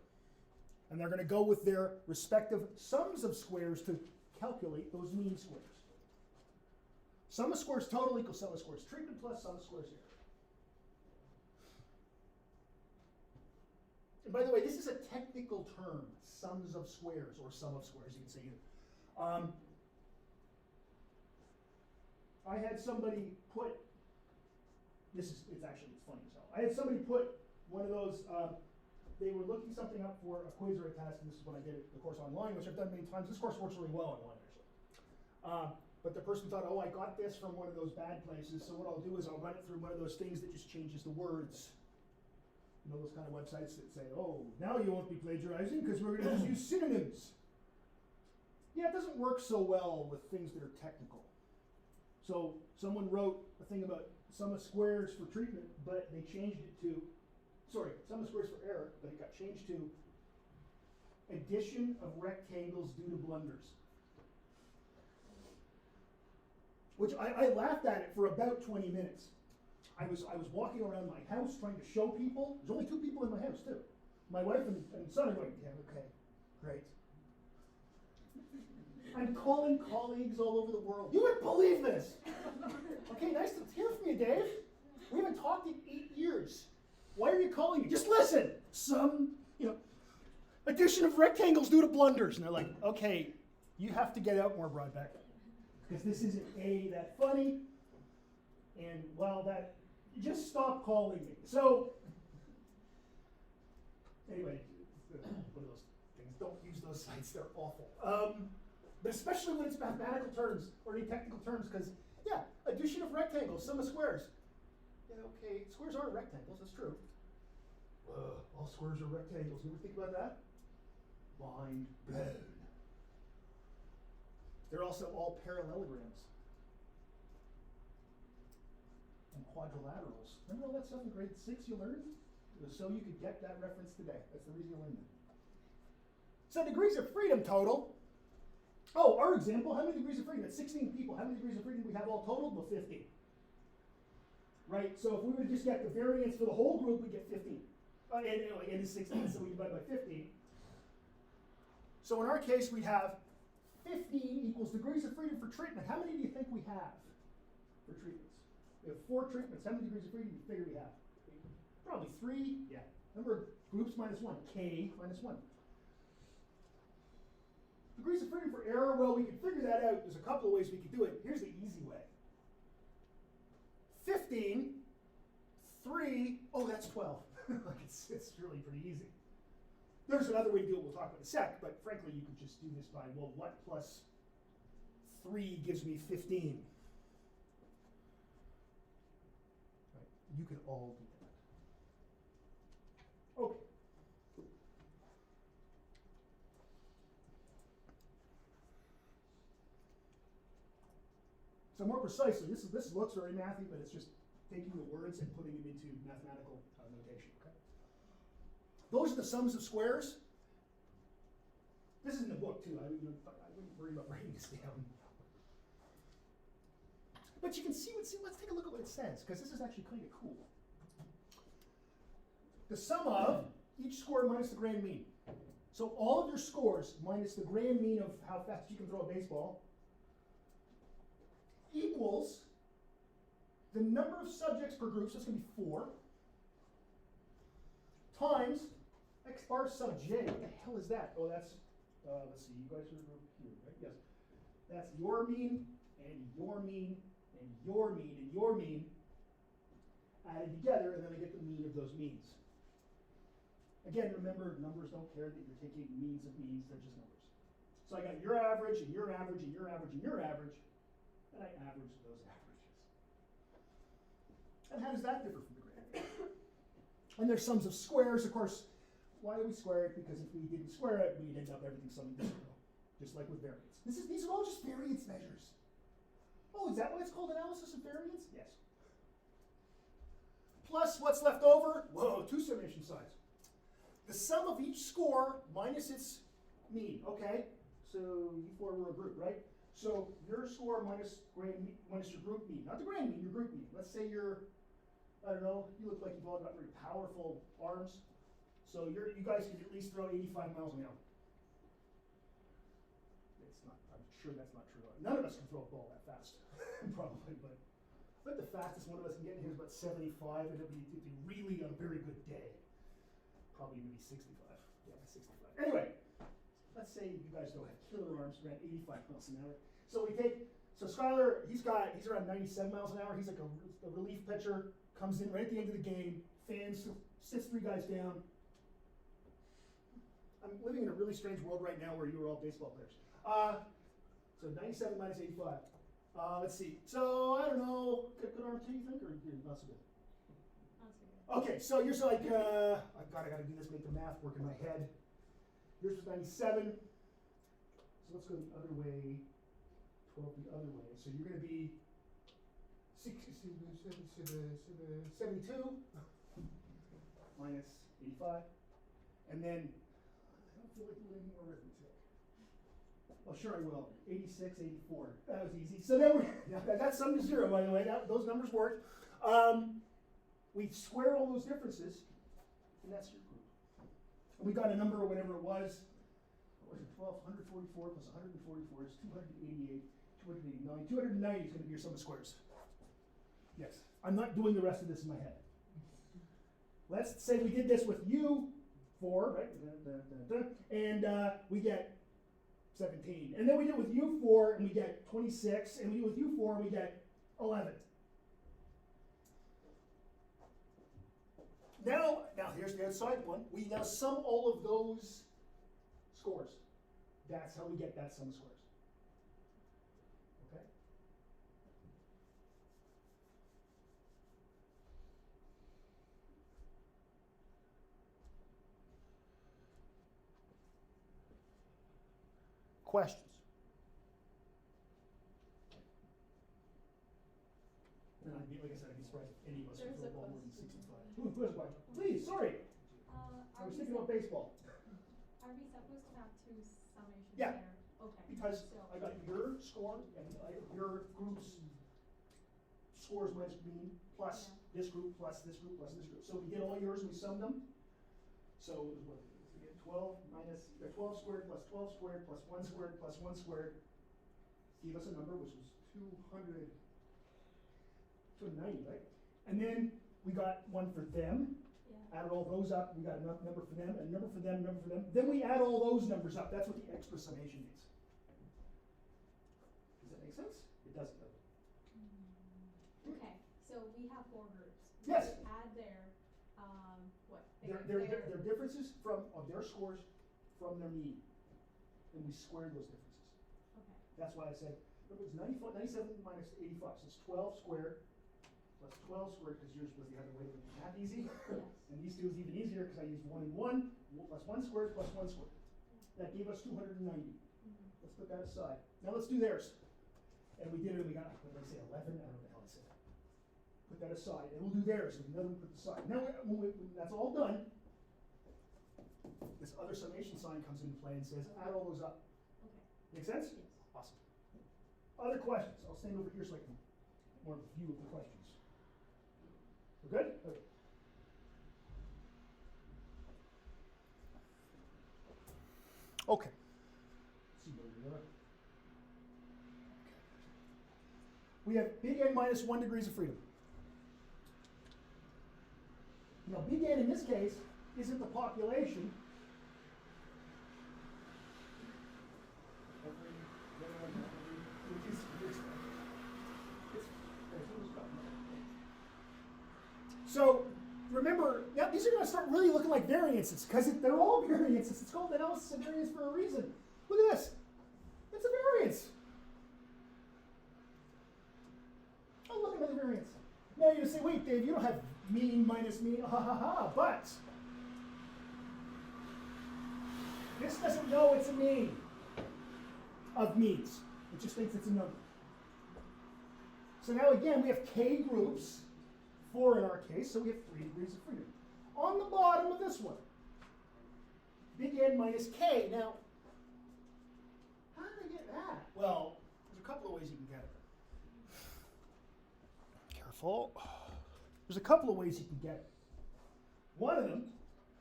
And they're gonna go with their respective sums of squares to calculate those mean squares. Sum of squares total equals sum of squares treatment plus sum of squares error. And by the way, this is a technical term, sums of squares, or sum of squares, you can say either. I had somebody put, it's funny as hell. I had somebody put one of those, they were looking something up for a quiz or a test, and this is when I did the course online, which I've done many times. This course works really well online, actually. But the person thought, oh, I got this from one of those bad places, so what I'll do is I'll run it through one of those things that just changes the words. You know, those kind of websites that say, oh, now you won't be plagiarizing because we're going to just use synonyms. Yeah, it doesn't work so well with things that are technical. So someone wrote a thing about sum of squares for treatment, but they changed it to, sum of squares for error, but it got changed to addition of rectangles due to blunders. Which I laughed at it for about 20 minutes. I was walking around my house trying to show people. There's only 2 people in my house too. My wife and son are going, yeah, okay, great. I'm calling colleagues all over the world. You wouldn't believe this. Okay, nice to hear from you, Dave. We haven't talked in 8 years. Why are you calling me? Just listen. Addition of rectangles due to blunders. And they're like, okay, you have to get out more, Broadbeck. Because this isn't that funny. And just stop calling me. So, anyway, one of those things. Don't use those sites, they're awful. But especially when it's mathematical terms or any technical terms, because, yeah, addition of rectangles, sum of squares. Yeah, okay, squares aren't rectangles, that's true. All squares are rectangles. You ever think about that? Mind blown. They're also all parallelograms. And quadrilaterals. Remember all that stuff in grade 6 you learned? It was so you could get that reference today. That's the reason you learned it. So degrees of freedom total. Oh, our example, how many degrees of freedom? It's 16 people. How many degrees of freedom do we have all total? Well, 50. Right? So if we were to just get the variance for the whole group, we'd get 15. And it's 16, so we divide by 15. So in our case, we'd have 15 equals degrees of freedom for treatment. How many do you think we have for treatments? We have 4 treatments. How many degrees of freedom do you figure we have? Probably 3. Yeah. Number of groups minus 1. K minus 1. Degrees of freedom for error, well, we can figure that out. There's a couple of ways we could do it. Here's the easy way. 15, 3, oh, that's 12. It's really pretty easy. There's another way to do it we'll talk about in a sec, but frankly, you could just do this by, well, what plus 3 gives me 15? Right. You could all do that. Okay. So more precisely, this looks very mathy, but it's just taking the words and putting them into mathematical notation. Okay. Those are the sums of squares. This is in the book too. I wouldn't worry about writing this down. But you can see let's take a look at what it says, because this is actually kind of cool. The sum of each score minus the grand mean. So all of your scores minus the grand mean of how fast you can throw a baseball equals the number of subjects per group, so it's going to be 4, times x bar sub j. What the hell is that? Oh, that's, let's see, you guys are here, right? Yes. That's your mean, and your mean, and your mean, and your mean, added together, and then I get the mean of those means. Again, remember, numbers don't care that you're taking means of means, they're just numbers. So I got your average, and your average, and your average, and your average, and I average those averages. And how does that differ from the gradient? And there's sums of squares, of course. Why do we square it? Because if we didn't square it, we'd end up everything summing to 0, just like with variance. These are all just variance measures. Oh, is that why it's called analysis of variance? Yes. Plus, what's left over? Whoa, 2 summation signs. The sum of each score minus its mean. Okay, so you 4 were a group, right? So your score minus your group mean, not the grand mean, your group mean. Let's say you're, I don't know, you look like you've all got very powerful arms. So you guys can at least throw 85 miles an hour. It's not, I'm sure that's not true. None of us can throw a ball that fast, probably, but I bet the fastest one of us can get in here is about 75, and it'd be really on a very good day. Probably maybe 65. Yeah, 65. Anyway, let's say you guys don't have killer arms, ran 85 miles an hour. So we take, so Skylar, he's around 97 miles an hour. He's like a relief pitcher, comes in right at the end of the game, fans, sits 3 guys down. I'm living in a really strange world right now where you are all baseball players. So 97 minus 85. Let's see. So I don't know, good arm too, you think, or not so good? Okay, so you're like, I gotta do this, make the math work in my head. Yours was 97. So let's go the other way, 12 the other way. So you're gonna be 72 minus 85. And then, I don't feel like doing more arithmetic. Oh, sure I will. 86, 84. That was easy. So then that's sum to 0, by the way. Those numbers worked. We square all those differences, and that's your group. And we got a number or whatever it was. What was it? 144 plus 144 is 288, 289. 290 is going to be your sum of squares. Yes. I'm not doing the rest of this in my head. Let's say we did this with U4, right? And we get 17. And then we did it with U4, and we get 26. And we do it with U4, and we get 11. Now here's the outside one. We now sum all of those scores. That's how we get that sum of squares. Okay? Questions? And like I said, I'd be surprised if any of us would throw a ball more than 65. Who has a question? Please, sorry. I was thinking about baseball. Are we supposed to have 2 summations Yeah. there? Okay. Because So, I got your score and your group's scores minus mean plus this group plus this group plus this group. So we get all yours and we sum them. So it was what? We get 12 minus 12 squared plus 12 squared plus 1 squared plus 1 squared gave us a number which was 290, right? And then we got one for them. yeah. Added all those up, we got enough number for them, and number for them, number for them. Then we add all those numbers up. That's what the extra summation means. Does that make sense? It doesn't, though. Okay, so we have 4 groups. Yes. We add their, what? Their differences of their scores from their mean. And we square those differences. Okay. That's why I said, it was 97 minus 85, so it's 12 squared plus 12 squared, because yours was the other way, to make math easy. Yes. And these two is even easier, because I used 1 and 1, plus 1 squared plus 1 squared. That gave us 290. Let's put that aside. Now let's do theirs. And we did it, and we got, what did I say, 11? I don't know what the hell I said. Put that aside, and we'll do theirs, and another one put aside. Now, when that's all done, this other summation sign comes into play and says, add all those up. Okay. Make sense? Yes. Awesome. Other questions? I'll stand over here so I can more of a view of the questions. We're good? Okay. Okay. Let's see where we are. We have big N minus 1 degrees of freedom. Now, big N in this case isn't the population. So remember, now these are going to start really looking like variances because they're all variances. It's called analysis of variance for a reason. Look at this. It's a variance. Oh, look, another variance. Now you're going to say, wait, Dave, you don't have mean minus mean, ha ha ha, but this doesn't know it's a mean of means. It just thinks it's a number. So now again, we have k groups, 4 in our case, so we have 3 degrees of freedom. On the bottom of this one, big N minus k. Now, how did I get that? Well, there's a couple of ways you can get it. Careful. There's a couple of ways you can get it. One of them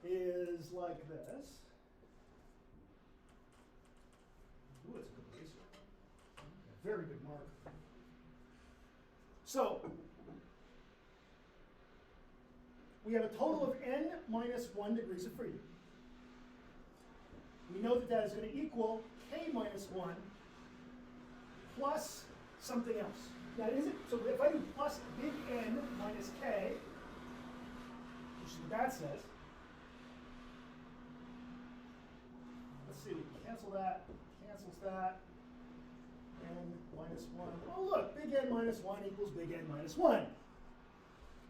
is like this. Ooh, that's a good laser. A very good marker. So, we have a total of n minus 1 degrees of freedom. We know that that is going to equal k minus 1 plus something else. Now, is it, so if I do plus big N minus k, which is what that says, let's see, we can cancel that, cancels that, n minus 1. Oh, look, big N minus 1 equals big N minus 1.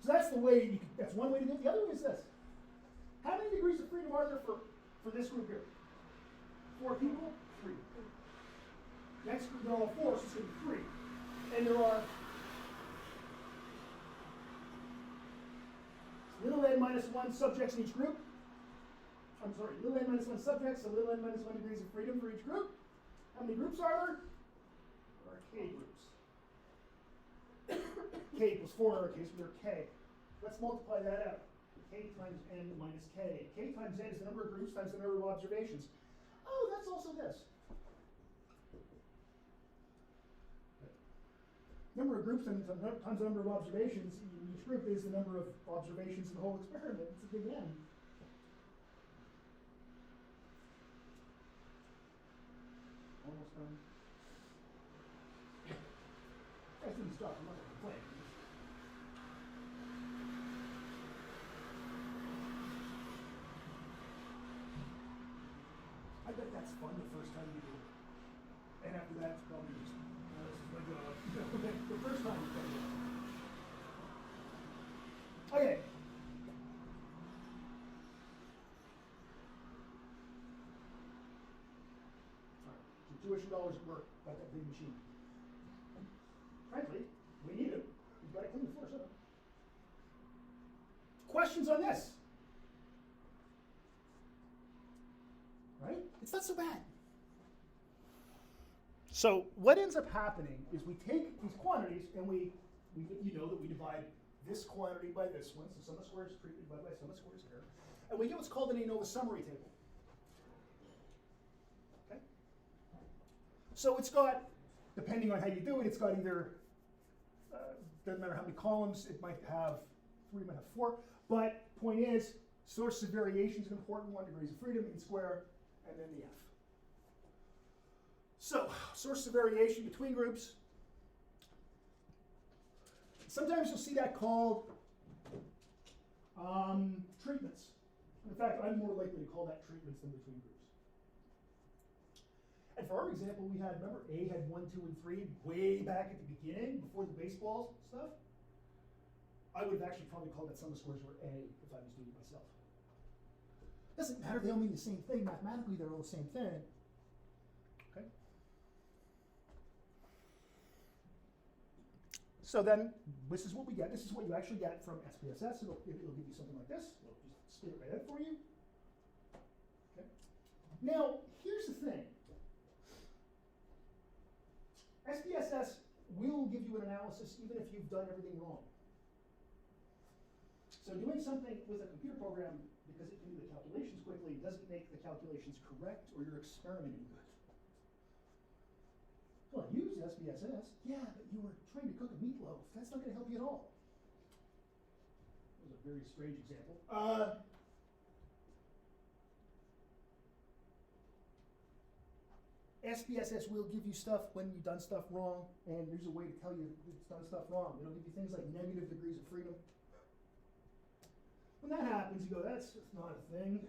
So that's the way, you can, that's one way to do it. The other way is this. How many degrees of freedom are there for this group here? 4 people? 3. Next group, there are all 4, so it's going to be 3. And there are little n minus 1 subjects in each group. I'm sorry, little n minus 1 subjects, so little n minus 1 degrees of freedom for each group. How many groups are there? There are k groups. K equals 4 in our case, we are k. Let's multiply that out. K times n minus k. K times n is the number of groups times the number of observations. Oh, that's also this. Number of groups times the number of observations in each group is the number of observations in the whole experiment. It's a big N. Almost done. I think stop. I'm not going to complain. I bet that's fun the first time you do it. And after that, it's probably just, this is my job. The first time you do it. Okay. All right. So tuition dollars at work. Got that big machine. Frankly, we need it. We've got to clean the floor, so. Questions on this? Right? It's not so bad. So what ends up happening is we take these quantities and we you know that we divide this quantity by this one, so sum of squares is treated divided by sum of squares here, and we get what's called an ANOVA summary table. Okay? So it's got, depending on how you do it, it's got either, doesn't matter how many columns, it might have 3, it might have 4, but point is, sources of variation is an important one, degrees of freedom, mean square, and then the F. So, sources of variation between groups. Sometimes you'll see that called treatments. In fact, I'm more likely to call that treatments than between groups. And for our example, we had, remember, A had 1, 2, and 3 way back at the beginning, before the baseball stuff. I would have actually probably called that sum of squares were A if I was doing it myself. Doesn't matter, they all mean the same thing. Mathematically, they're all the same thing. Okay. So then, this is what we get. This is what you actually get from SPSS. It'll give you something like this. It'll just spit it right out for you. Okay. Now, here's the thing. SPSS will give you an analysis even if you've done everything wrong. So doing something with a computer program, because it can do the calculations quickly, doesn't make the calculations correct or you're experimenting good. Well, I use SPSS. Yeah, but you were trying to cook a meatloaf. That's not going to help you at all. That was a very strange example. SPSS will give you stuff when you've done stuff wrong, and there's a way to tell you it's done stuff wrong. It'll give you things like negative degrees of freedom. When that happens, you go, that's just not a thing.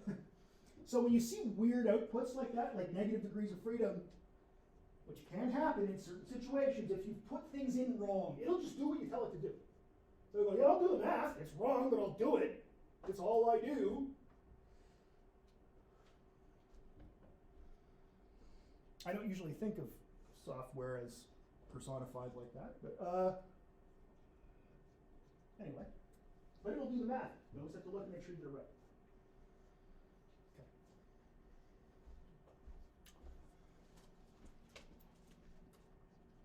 So when you see weird outputs like that, like negative degrees of freedom, which can happen in certain situations, if you put things in wrong, it'll just do what you tell it to do. So you go, yeah, I'll do the math. It's wrong, but I'll do it. It's all I do. I don't usually think of software as personified like that, but anyway. But it'll do the math. You always have to look and make sure you're right. Okay.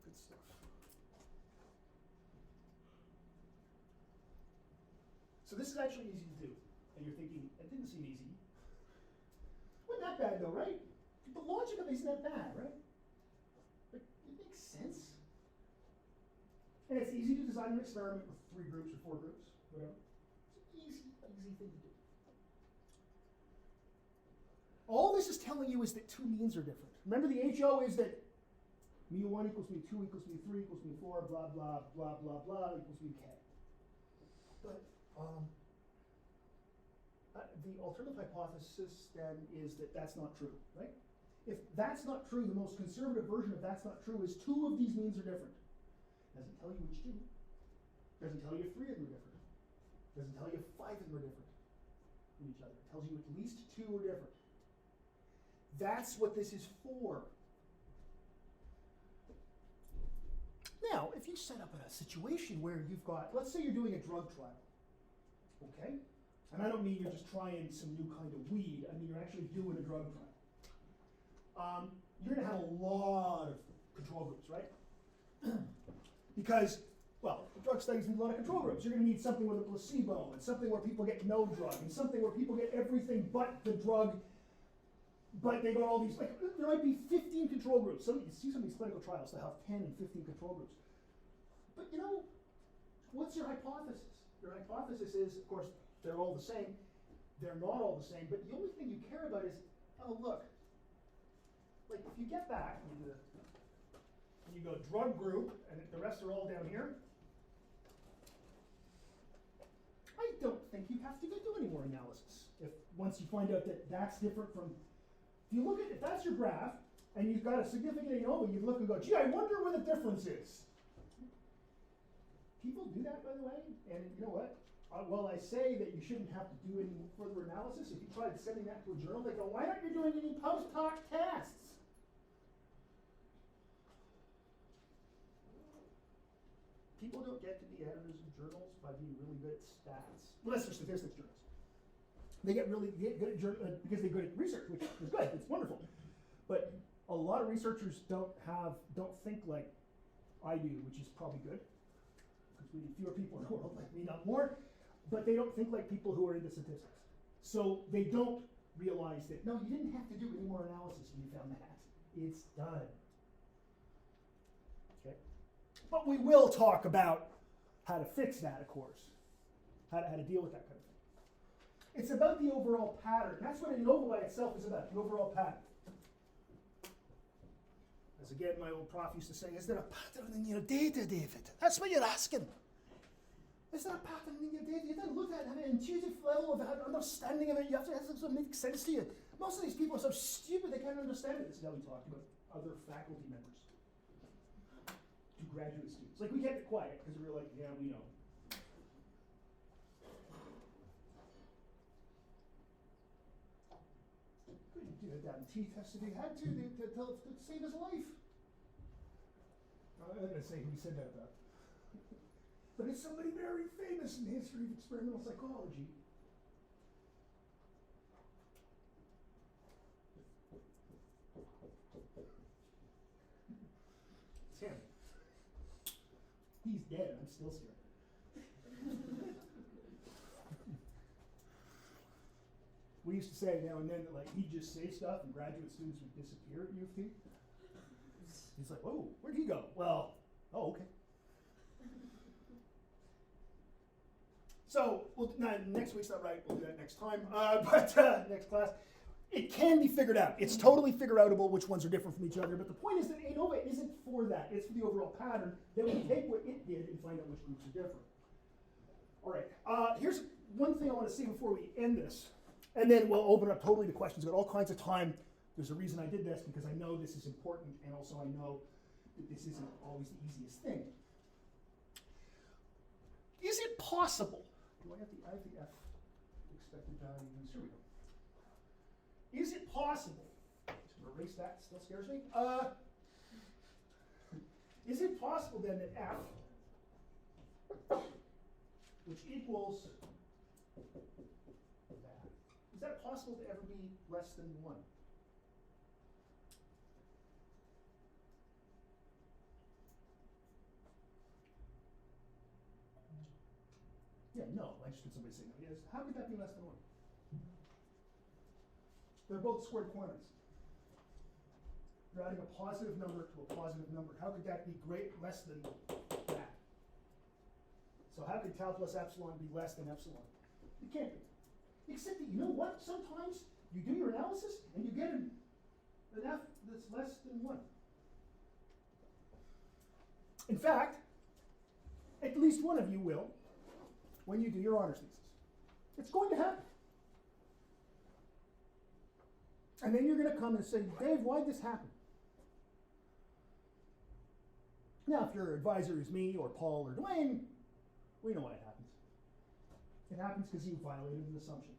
Good stuff. So this is actually easy to do. And you're thinking, it didn't seem easy. Wasn't that bad though, right? The logic of it isn't that bad, right? But it makes sense. And it's easy to design an experiment with 3 groups or 4 groups, whatever. It's an easy thing to do. All this is telling you is that 2 means are different. Remember the HO is that mu1 equals mu2 equals mu3 equals mu4, blah, blah, blah, blah, blah, equals mu k. But the alternative hypothesis then is that that's not true, right? If that's not true, the most conservative version of that's not true is 2 of these means are different. Doesn't tell you which 2. Doesn't tell you if 3 of them are different. Doesn't tell you if 5 of them are different from each other. It tells you at least 2 are different. That's what this is for. Now, if you set up a situation where you've got, let's say you're doing a drug trial, okay? And I don't mean you're just trying some new kind of weed. I mean you're actually doing a drug trial. You're going to have a lot of control groups, right? Because, well, drug studies need a lot of control groups. You're going to need something with a placebo, and something where people get no drug, and something where people get everything but the drug, but they got all these, like, there might be 15 control groups. You see some of these clinical trials that have 10 and 15 control groups. But, you know, what's your hypothesis? Your hypothesis is, of course, they're all the same. They're not all the same, but the only thing you care about is, oh, look, like if you get back and you go drug group and the rest are all down here, I don't think you have to go do any more analysis. If once you find out that that's different from, if you look at, if that's your graph and you've got a significant ANOVA, you look and go, gee, I wonder where the difference is. People do that, by the way, and you know what? Well, I say that you shouldn't have to do any further analysis. If you tried sending that to a journal, they go, why aren't you doing any post-hoc tests? People don't get to be editors of journals by being really good at stats. Unless they're statistics journals. They get really good at because they're good at research, which is good, it's wonderful. But a lot of researchers don't think like I do, which is probably good. Because we need fewer people in the world like me, not more. But they don't think like people who are into statistics. So they don't realize that, no, you didn't have to do any more analysis when you found that. It's done. Okay? But we will talk about how to fix that, of course. How to deal with that kind of thing. It's about the overall pattern. That's what ANOVA by itself is about, the overall pattern. As again, my old prof used to say, is there a pattern in your data, David? That's what you're asking. Is there a pattern in your data? You don't look at it, have an intuitive level of understanding of it. You have to have something that makes sense to you. Most of these people are so stupid they can't understand it. This is how we talk about other faculty members to graduate students. Like, we kept it quiet because we were like, yeah, we know. Couldn't do a damn t-test if he had to save his life. I'm not going to say who he said that about. But it's somebody very famous in the history of experimental psychology. It's him. He's dead, I'm still scared. We used to say now and then that like he'd just say stuff and graduate students would disappear at U of T. He's like, whoa, where'd he go? Well, oh, okay. So, next week's not right, we'll do that next time, but next class. It can be figured out. It's totally figure-outable which ones are different from each other, but the point is that ANOVA isn't for that. It's for the overall pattern. Then we take what it did and find out which groups are different. All right, here's one thing I want to say before we end this, and then we'll open up totally to questions. We've got all kinds of time. There's a reason I did this, because I know this is important, and also I know that this isn't always the easiest thing. Is it possible? Do I have the F expected values? Here we go. Is it possible? Just gonna erase that. Still scares me. Is it possible then that F, which equals that, is that possible to ever be less than 1? Yeah, no. I just heard somebody say no. Yes. How could that be less than 1? They're both squared quantities. You're adding a positive number to a positive number. How could that be less than that? So how could tau plus epsilon be less than epsilon? It can't be. Except that, you know what? Sometimes you do your analysis and you get an F that's less than 1. In fact, at least one of you will when you do your honors thesis. It's going to happen. And then you're going to come and say, Dave, why'd this happen? Now, if your advisor is me or Paul or Dwayne, we know why it happens. It happens because you violated an assumption.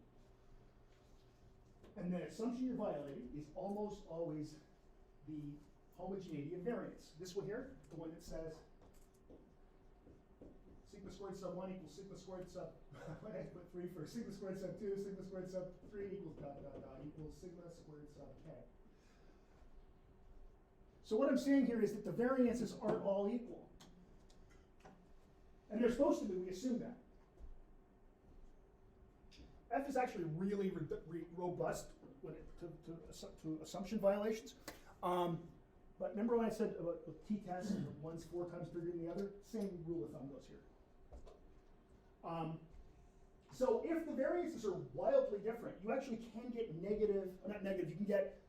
And the assumption you're violating is almost always the homogeneity of variance. This one here, the one that says sigma squared sub 1 equals sigma squared sub, why did I put 3 for sigma squared sub 2, sigma squared sub 3 equals dot dot dot equals sigma squared sub k. So what I'm saying here is that the variances aren't all equal. And they're supposed to be, we assume that. F is actually really robust when it, to assumption violations. But remember when I said about the t-test, one's 4 times bigger than the other? Same rule of thumb goes here. So if the variances are wildly different, you actually can get negative, not negative, you can get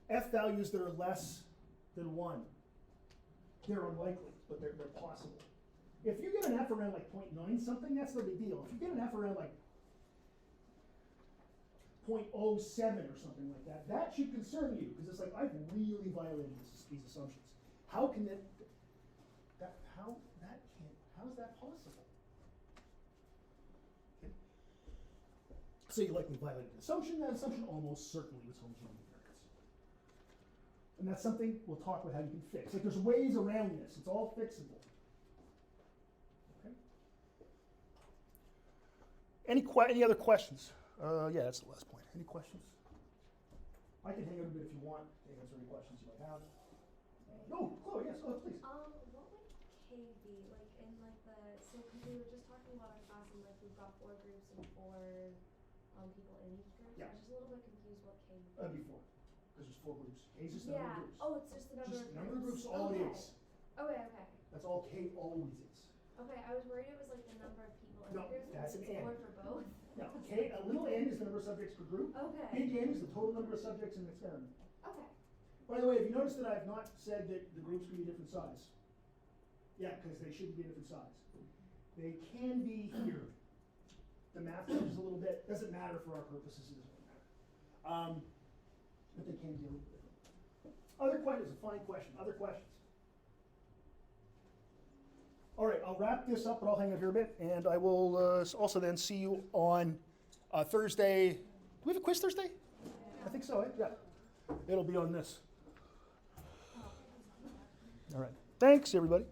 F values that are less than 1. They're unlikely, but they're possible. If you get an F around like 0.9 something, that's no big deal. If you get an F around like 0.07 or something like that, that should concern you, because it's like, I've really violated these assumptions. How can how is that possible? Okay. So you likely violated an assumption. That assumption almost certainly was homogeneous variance. And that's something we'll talk about how you can fix. Like, there's ways around this. It's all fixable. Okay. Any other questions? Yeah, that's the last point. Any questions? I can hang out a bit if you want to answer any questions you might have. No, Chloe, yes, please. What would K be like in like so because we were just talking about our class and like we've got 4 groups and 4 people in each group. Yeah. So I'm just a little bit confused what K would be. That'd be 4, because there's 4 groups. K's just the number of groups. Oh, it's just the number Just of number of groups. groups, all it Okay. is. Okay. That's all K always is. Okay, I was worried it was like the number of people in No, the group. that's an It's N. more for both. No, K, a little n is the number of subjects per group. Okay. Big N is the total number of subjects in an experiment. Okay. By the way, have you noticed that I have not said that the groups can be different size? Yeah, because they shouldn't be a different size. They can be here. The math changes a little bit. Doesn't matter for our purposes. It doesn't matter. But they can be a little bit different. Other questions? A fine question. Other questions? All right, I'll wrap this up, but I'll hang out here a bit, and I will also then see you on Thursday. Do we have a quiz Thursday? I think so, eh? Yeah. It'll be on this. All right. Thanks, everybody.